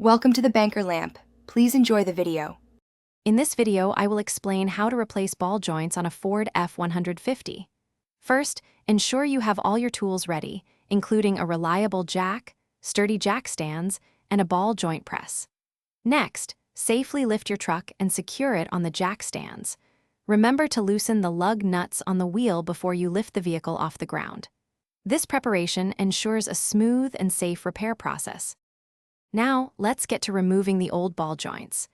Welcome to the Banker Lamp. Please enjoy the video. In this video, I will explain how to replace ball joints on a Ford F150. First, ensure you have all your tools ready, including a reliable jack, sturdy jack stands, and a ball joint press. Next, safely lift your truck and secure it on the jack stands. Remember to loosen the lug nuts on the wheel before you lift the vehicle off the ground. This preparation ensures a smooth and safe repair process. Now, let's get to removing the old ball joints.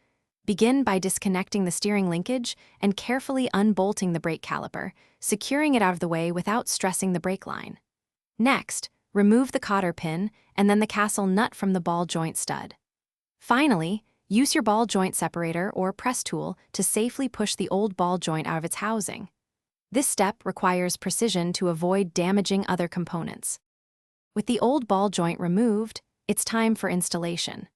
Begin by disconnecting the steering linkage and carefully unbolting the brake caliper, securing it out of the way without stressing the brake line. Next, remove the cotter pin and then the castle nut from the ball joint stud. Finally, use your ball joint separator or press tool to safely push the old ball joint out of its housing. This step requires precision to avoid damaging other components. With the old ball joint removed, it's time for installation.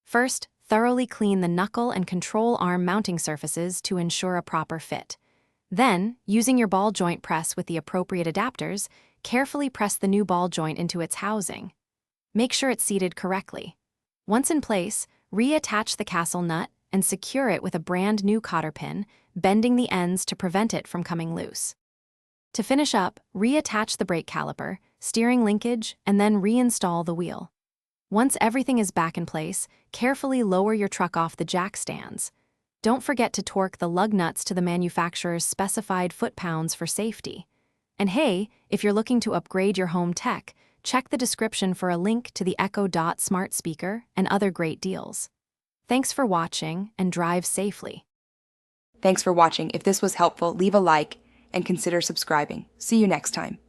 First, thoroughly clean the knuckle and control arm mounting surfaces to ensure a proper fit. Then, using your ball joint press with the appropriate adapters, carefully press the new ball joint into its housing. Make sure it's seated correctly. Once in place, reattach the castle nut and secure it with a brand new cotter pin, bending the ends to prevent it from coming loose. To finish up, reattach the brake caliper, steering linkage, and then reinstall the wheel. Once everything is back in place, carefully lower your truck off the jack stands. Don't forget to torque the lug nuts to the manufacturer's specified foot-pounds for safety. And hey, if you're looking to upgrade your home tech, check the description for a link to the Echo Dot smart speaker and other great deals. Thanks for watching and drive safely. Thanks for watching. If this was helpful, leave a like and consider subscribing. See you next time.